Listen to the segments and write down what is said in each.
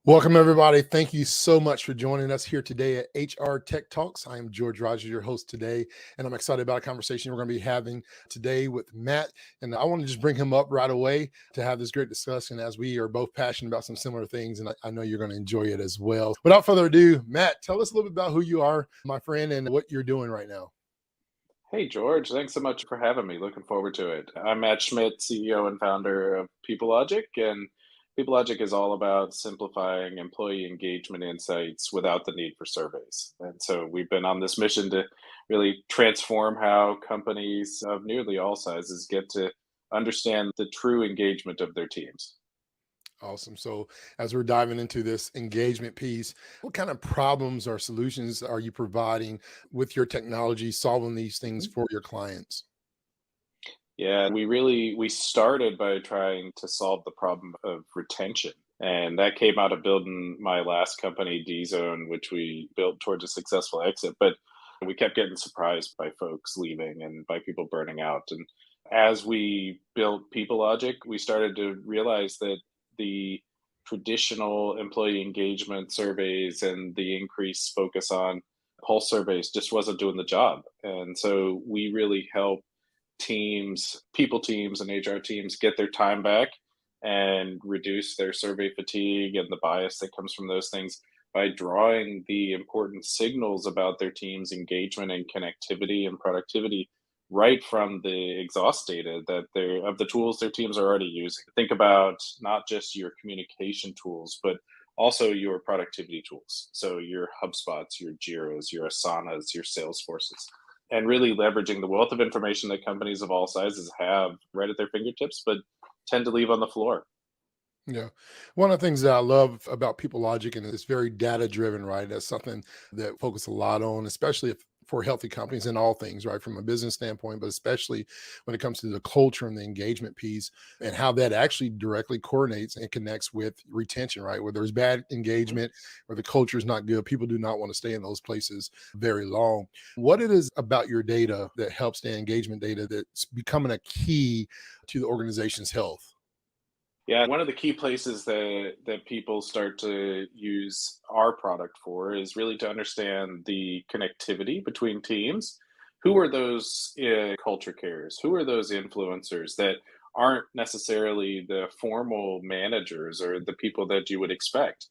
Welcome, everybody. Thank you so much for joining us here today at HR Tech Talks. I am George Rogers, your host today, and I'm excited about a conversation we're going to be having today with Matt. And I want to just bring him up right away to have this great discussion as we are both passionate about some similar things, and I know you're going to enjoy it as well. Without further ado, Matt, tell us a little bit about who you are, my friend, and what you're doing right now. Hey, George, thanks so much for having me. Looking forward to it. I'm Matt Schmidt, CEO and founder of Peoplelogic, and Peoplelogic is all about simplifying employee engagement insights without the need for surveys. And so we've been on this mission to really transform how companies of nearly all sizes get to understand the true engagement of their teams. Awesome. So, as we're diving into this engagement piece, what kind of problems or solutions are you providing with your technology, solving these things for your clients? Yeah, we started by trying to solve the problem of retention. And that came out of building my last company, D Zone, which we built towards a successful exit. But we kept getting surprised by folks leaving and by people burning out. And as we built PeopleLogic, we started to realize that the traditional employee engagement surveys and the increased focus on pulse surveys just wasn't doing the job. And so we really help people teams, and HR teams get their time back and reduce their survey fatigue and the bias that comes from those things by drawing the important signals about their team's engagement and connectivity and productivity right from the exhaust data that they're of the tools their teams are already using. Think about not just your communication tools, but also your productivity tools. So your HubSpots, your Jiras, your Asanas, your Salesforces, and really leveraging the wealth of information that companies of all sizes have right at their fingertips, but tend to leave on the floor. Yeah. One of the things that I love about People Logic, and it's very data driven, right? That's something that focus a lot on, especially for healthy companies in all things, right? From a business standpoint, but especially when it comes to the culture and the engagement piece and how that actually directly coordinates and connects with retention, right? Where there's bad engagement, where the culture is not good, people do not want to stay in those places very long. What it is about your data that helps the engagement data that's becoming a key to the organization's health? Yeah, one of the key places that people start to use our product for is really to understand the connectivity between teams. Who are those culture carriers? Who are those influencers that aren't necessarily the formal managers or the people that you would expect?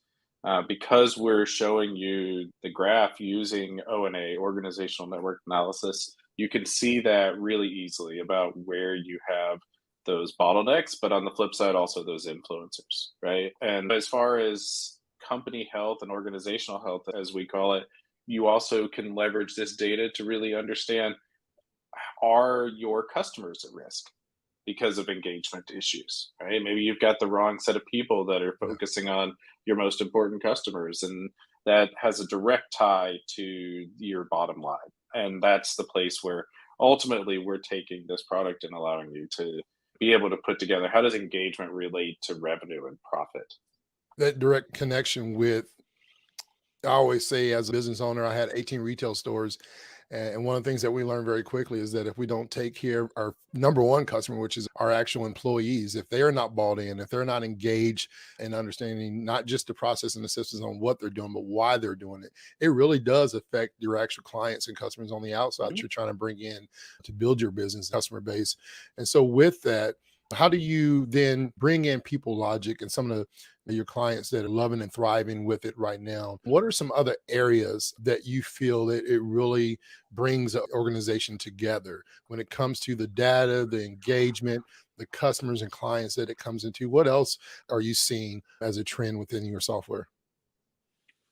Because we're showing you the graph using ONA, organizational network analysis, you can see that really easily about where you have those bottlenecks, but on the flip side, also those influencers, right? And as far as company health and organizational health, as we call it, you also can leverage this data to really understand, are your customers at risk because of engagement issues, right? Maybe you've got the wrong set of people that are Yeah. focusing on your most important customers, and that has a direct tie to your bottom line. And that's the place where ultimately we're taking this product and allowing you to be able to put together, how does engagement relate to revenue and profit? That direct connection with, I always say as a business owner, I had 18 retail stores. And one of the things that we learned very quickly is that if we don't take care of our number one customer, which is our actual employees, if they are not bought in, if they're not engaged and understanding not just the process and the systems on what they're doing, but why they're doing it, it really does affect your actual clients and customers on the outside that Mhm. you're trying to bring in to build your business customer base. And so with that, how do you then bring in People Logic and some of your clients that are loving and thriving with it right now? What are some other areas that you feel that it really brings an organization together when it comes to the data, the engagement, the customers and clients that it comes into? What else are you seeing as a trend within your software?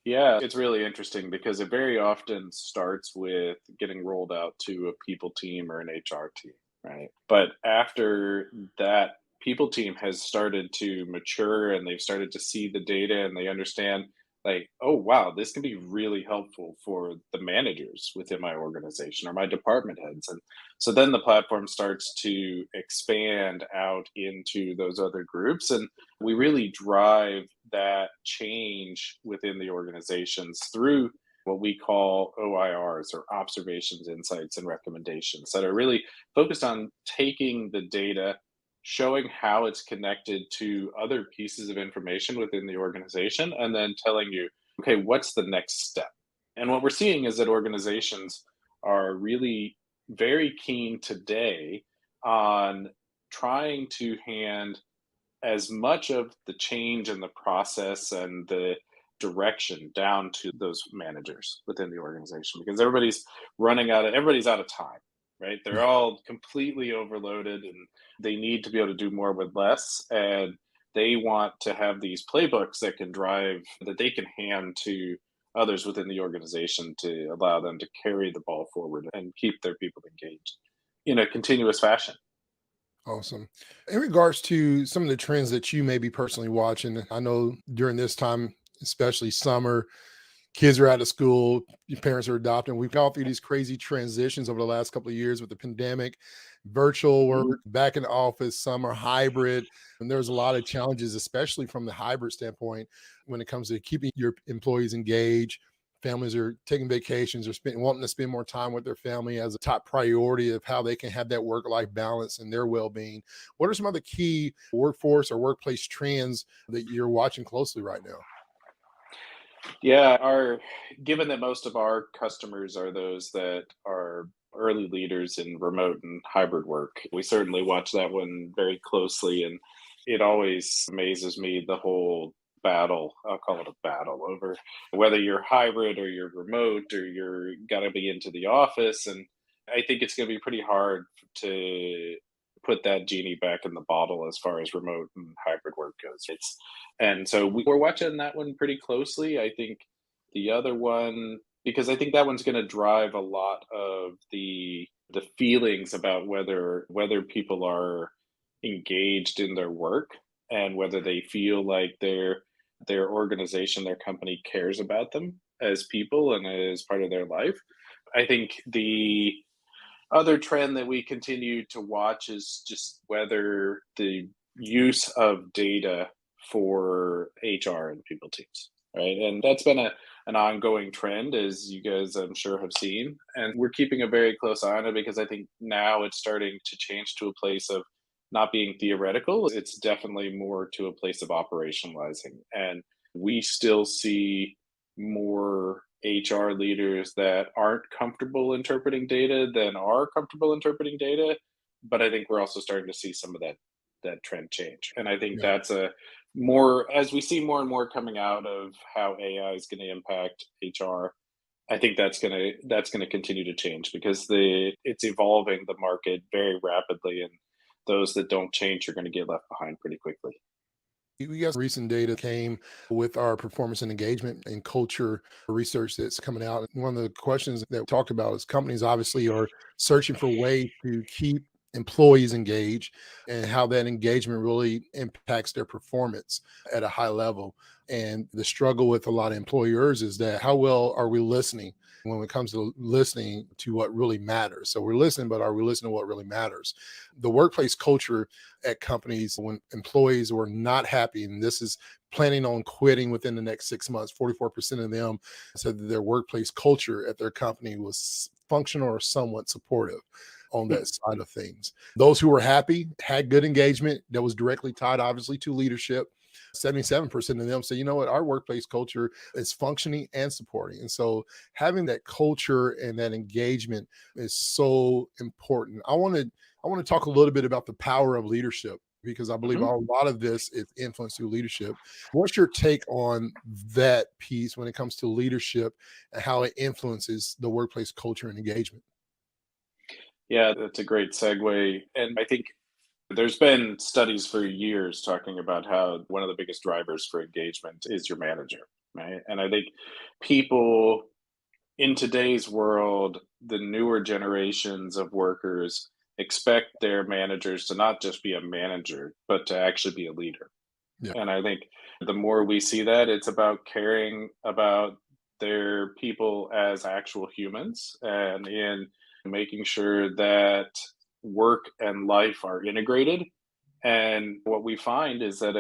Yeah, it's really interesting because it very often starts with getting rolled out to a people team or an HR team, right? But after that people team has started to mature and they've started to see the data and they understand, like, oh, wow, this can be really helpful for the managers within my organization or my department heads. And so then the platform starts to expand out into those other groups. And we really drive that change within the organizations through what we call OIRs, or observations, insights, and recommendations, that are really focused on taking the data showing how it's connected to other pieces of information within the organization, and then telling you, okay, what's the next step? And what we're seeing is that organizations are really very keen today on trying to hand as much of the change and the process and the direction down to those managers within the organization, because everybody's out of time, right? They're Yeah. all completely overloaded and they need to be able to do more with less, and they want to have these playbooks that they can hand to others within the organization to allow them to carry the ball forward and keep their people engaged in a continuous fashion. Awesome. In regards to some of the trends that you may be personally watching, I know during this time, especially summer, kids are out of school, your parents are adopting. We've gone through these crazy transitions over the last couple of years with the pandemic, virtual Mhm. work, back in the office, summer hybrid. And there's a lot of challenges, especially from the hybrid standpoint, when it comes to keeping your employees engaged. Families are taking vacations or wanting to spend more time with their family as a top priority of how they can have that work-life balance and their well-being. What are some other key workforce or workplace trends that you're watching closely right now? Yeah, our given that most of our customers are those that are early leaders in remote and hybrid work, we certainly watch that one very closely. And it always amazes me, the whole battle, I'll call it a battle, over whether you're hybrid or you're remote or you're got to be into the office. And I think it's going to be pretty hard to put that genie back in the bottle as far as remote and hybrid work goes. We're watching that one pretty closely. I think the other one, because I think that one's going to drive a lot of the feelings about whether people are engaged in their work and whether they feel like their organization, their company cares about them as people and as part of their life. I think the other trend that we continue to watch is just whether the use of data for HR and people teams, right? And that's been an ongoing trend, as you guys I'm sure have seen. And we're keeping a very close eye on it because I think now it's starting to change to a place of not being theoretical. It's definitely more to a place of operationalizing. And we still see more HR leaders that aren't comfortable interpreting data than are comfortable interpreting data. But I think we're also starting to see some of that trend change. And I think Yeah. that's a more as we see more and more coming out of how AI is going to impact HR. I think that's gonna continue to change because the it's evolving the market very rapidly, and those that don't change are going to get left behind pretty quickly. We got recent data came with our performance and engagement and culture research that's coming out. One of the questions that we talked about is companies obviously are searching for ways to keep employees engaged and how that engagement really impacts their performance at a high level. And the struggle with a lot of employers is that how well are we listening when it comes to listening to what really matters? So we're listening, but are we listening to what really matters? The workplace culture at companies when employees were not happy, and this is planning on quitting within the next 6 months. 44% of them said that their workplace culture at their company was functional or somewhat supportive on that side of things. Those who were happy had good engagement that was directly tied, obviously, to leadership. 77% of them say, you know what, our workplace culture is functioning and supporting. And so having that culture and that engagement is so important. I want to talk a little bit about the power of leadership because I believe a Mhm. lot of this is influenced through leadership. What's your take on that piece when it comes to leadership and how it influences the workplace culture and engagement? Yeah, that's a great segue. And I think there's been studies for years talking about how one of the biggest drivers for engagement is your manager, right? And I think people in today's world, the newer generations of workers expect their managers to not just be a manager, but to actually be a leader. Yeah. And I think the more we see that, it's about caring about their people as actual humans and in making sure that work and life are integrated. And what we find is that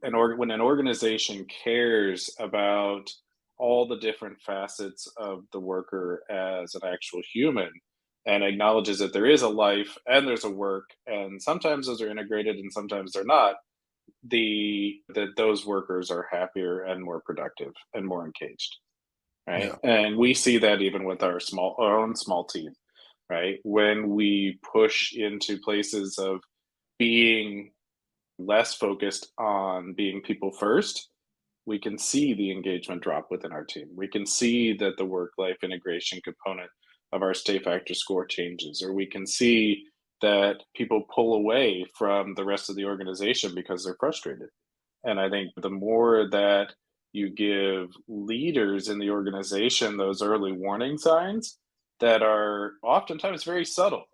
when an organization cares about all the different facets of the worker as an actual human, and acknowledges that there is a life and there's a work, and sometimes those are integrated and sometimes they're not, the that those workers are happier and more productive and more engaged, right? Yeah. And we see that even with our own small team, right? When we push into places of being less focused on being people first, we can see the engagement drop within our team. We can see that the work life integration component of our stay factor score changes, or we can see that people pull away from the rest of the organization because they're frustrated. And I think the more that you give leaders in the organization those early warning signs that are oftentimes very subtle,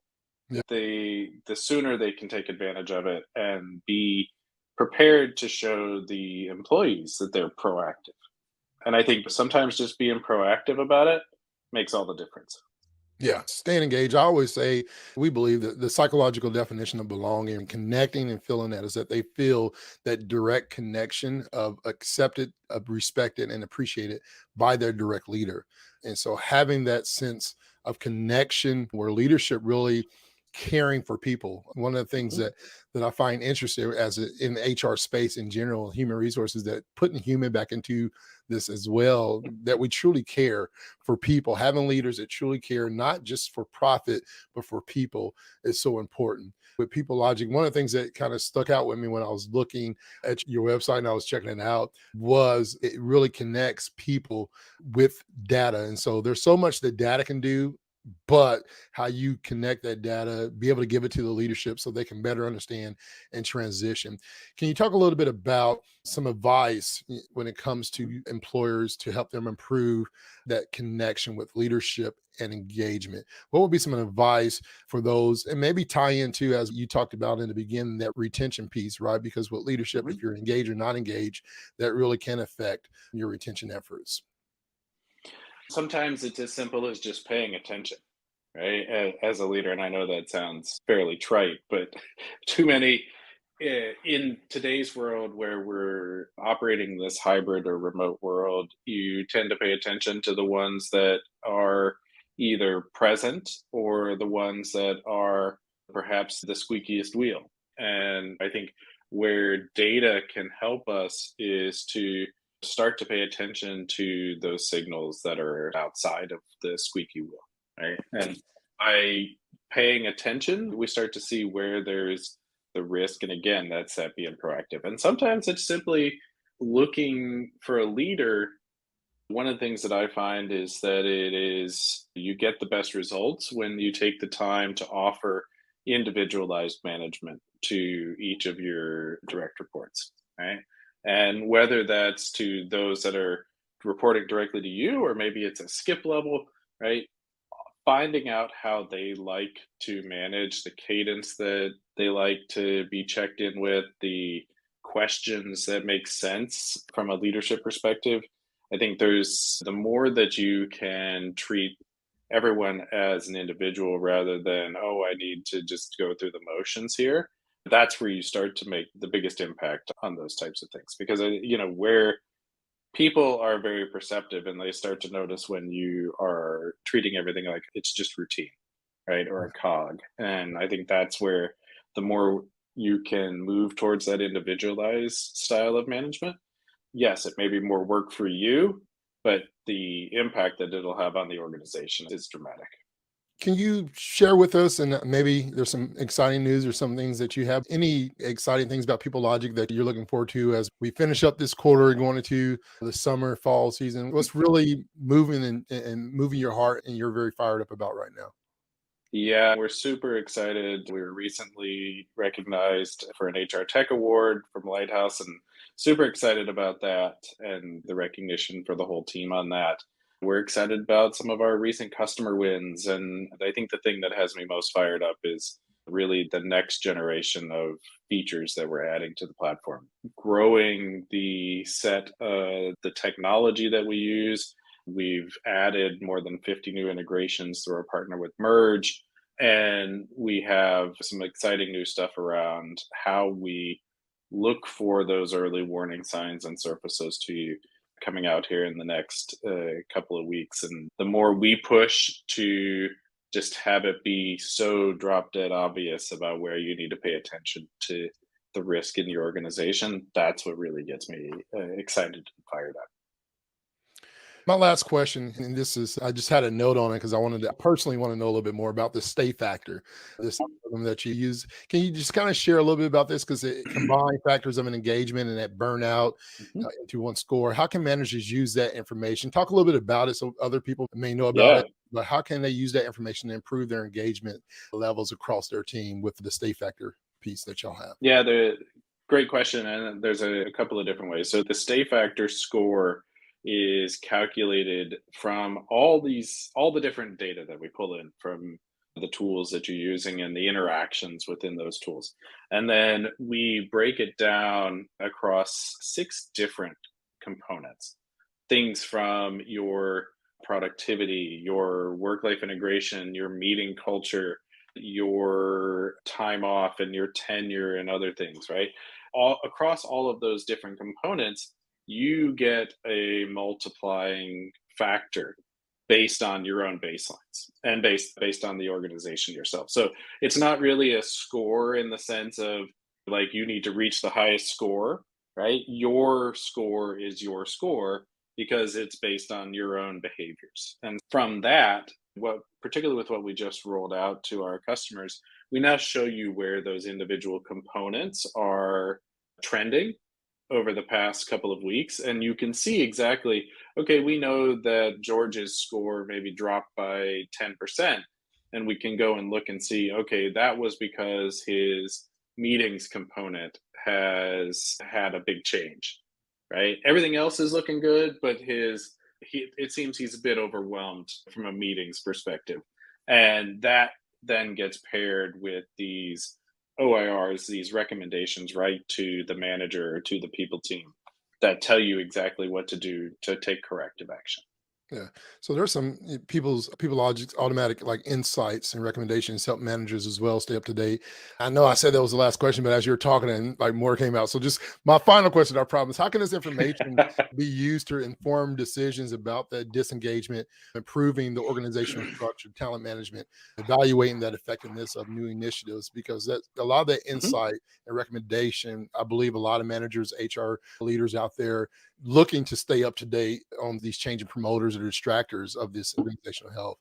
Yeah. the sooner they can take advantage of it and be prepared to show the employees that they're proactive. And I think sometimes just being proactive about it makes all the difference. Yeah, staying engaged. I always say we believe that the psychological definition of belonging and connecting and feeling that is that they feel that direct connection of accepted, of respected, and appreciated by their direct leader. And so having that sense of connection where leadership really caring for people. One of the things Mhm. that I find interesting in the HR space in general, human resources, that putting human back into this as well, that we truly care for people, having leaders that truly care, not just for profit, but for people is so important. With People Logic, one of the things that kind of stuck out with me when I was looking at your website and I was checking it out was it really connects people with data. And so there's so much that data can do, but how you connect that data, be able to give it to the leadership so they can better understand and transition. Can you talk a little bit about some advice when it comes to employers to help them improve that connection with leadership and engagement? What would be some advice for those, and maybe tie into, as you talked about in the beginning, that retention piece, right? Because with leadership, Mhm. if you're engaged or not engaged, that really can affect your retention efforts. Sometimes it's as simple as just paying attention, right? As a leader, and I know that sounds fairly trite, but too many in today's world where we're operating this hybrid or remote world, you tend to pay attention to the ones that are either present or the ones that are perhaps the squeakiest wheel. And I think where data can help us is to start to pay attention to those signals that are outside of the squeaky wheel, right? And by paying attention, we start to see where there's the risk. And again, that's that being proactive. And sometimes it's simply looking for a leader. One of the things that I find is that it is you get the best results when you take the time to offer individualized management to each of your direct reports, right? And whether that's to those that are reporting directly to you, or maybe it's a skip level, right? Finding out how they like to manage, the cadence that they like to be checked in with, the questions that make sense from a leadership perspective. I think there's the more that you can treat everyone as an individual rather than, oh, I need to just go through the motions here. That's where you start to make the biggest impact on those types of things. Because, where people are very perceptive and they start to notice when you are treating everything like it's just routine, right? Or a cog. And I think that's where the more you can move towards that individualized style of management, yes, it may be more work for you, but the impact that it'll have on the organization is dramatic. Can you share with us, and maybe there's some exciting news or some things that you have, any exciting things about People Logic that you're looking forward to as we finish up this quarter and going into the summer, fall season? What's really moving and moving your heart and you're very fired up about right now? Yeah, we're super excited. We were recently recognized for an HR Tech Award from Lighthouse and super excited about that and the recognition for the whole team on that. We're excited about some of our recent customer wins. And I think the thing that has me most fired up is really the next generation of features that we're adding to the platform. Growing the set, the technology that we use. We've added more than 50 new integrations through our partner with Merge. And we have some exciting new stuff around how we look for those early warning signs and surface those to you coming out here in the next couple of weeks. And the more we push to just have it be so drop dead obvious about where you need to pay attention to the risk in your organization. That's what really gets me excited and fired up. My last question, and this is, I just had a note on it because I personally want to know a little bit more about the stay factor, this algorithm that you use. Can you just kind of share a little bit about this? Because it combines factors of an engagement and that burnout Mhm. into one score. How can managers use that information? Talk a little bit about it so other people may know about Yeah, it, but how can they use that information to improve their engagement levels across their team with the stay factor piece that y'all have? yeah, the great question, and there's a couple of different ways. So the stay factor score is calculated from all the different data that we pull in from the tools that you're using and the interactions within those tools. And then we break it down across six different components. Things from your productivity, your work life integration, your meeting culture, your time off, and your tenure, and other things, right? All across all of those different components, you get a multiplying factor based on your own baselines and based on the organization yourself. So it's not really a score in the sense of like you need to reach the highest score, right? Your score is your score because it's based on your own behaviors. And from that, what particularly with what we just rolled out to our customers, we now show you where those individual components are trending over the past couple of weeks, and you can see exactly, okay, we know that George's score maybe dropped by 10%, and we can go and look and see, okay, that was because his meetings component has had a big change, right? Everything else is looking good, but it seems he's a bit overwhelmed from a meetings perspective. And that then gets paired with these OIRs, these recommendations, right to the manager or to the people team that tell you exactly what to do to take corrective action. Yeah. So there's some people logics automatic like insights and recommendations help managers as well stay up to date. I know I said that was the last question, but as you were talking and like more came out. So just my final question to our problem is how can this information be used to inform decisions about that disengagement, improving the organizational structure, talent management, evaluating that effectiveness of new initiatives? Because that a lot of that Mhm. insight and recommendation, I believe a lot of managers, HR leaders out there looking to stay up to date on these changing promoters or distractors of this organizational health.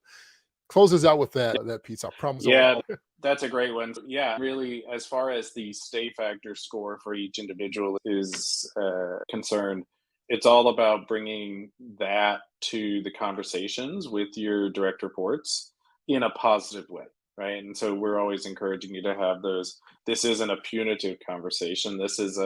Close us out with that piece. I promise I won't. Yeah, that's a great one. Yeah, really, as far as the stay factor score for each individual is concerned, it's all about bringing that to the conversations with your direct reports in a positive way, right? And so we're always encouraging you to have those. This isn't a punitive conversation. This is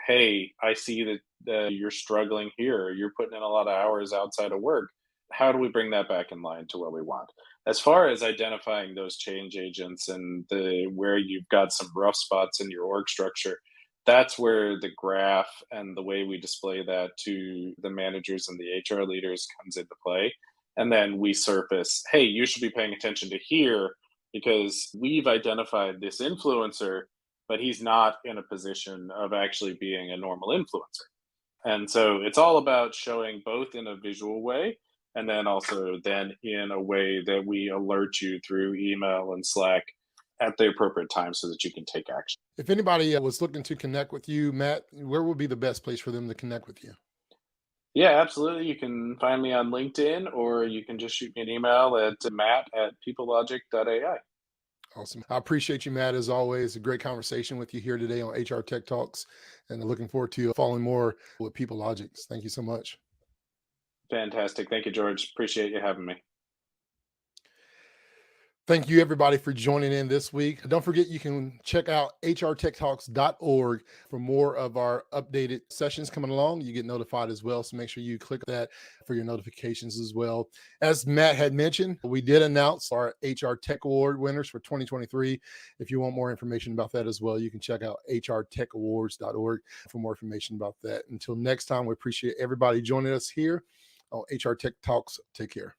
hey, I see that you're struggling here. You're putting in a lot of hours outside of work. How do we bring that back in line to what we want? As far as identifying those change agents and the where you've got some rough spots in your org structure, that's where the graph and the way we display that to the managers and the HR leaders comes into play. And then we surface, hey, you should be paying attention to here because we've identified this influencer, but he's not in a position of actually being a normal influencer. And so it's all about showing both in a visual way and then also then in a way that we alert you through email and Slack at the appropriate time so that you can take action. If anybody was looking to connect with you, Matt, where would be the best place for them to connect with you? Yeah, absolutely. You can find me on LinkedIn or you can just shoot me an email at matt@peoplelogic.ai. Awesome. I appreciate you, Matt, as always. A great conversation with you here today on HR Tech Talks, and looking forward to following more with People Logics. Thank you so much. Fantastic. Thank you, George. Appreciate you having me. Thank you, everybody, for joining in this week. Don't forget, you can check out hrtechtalks.org for more of our updated sessions coming along. You get notified as well. So make sure you click that for your notifications as well. As Matt had mentioned, we did announce our HR Tech Award winners for 2023. If you want more information about that as well, you can check out hrtechawards.org for more information about that. Until next time, we appreciate everybody joining us here on HR Tech Talks. Take care.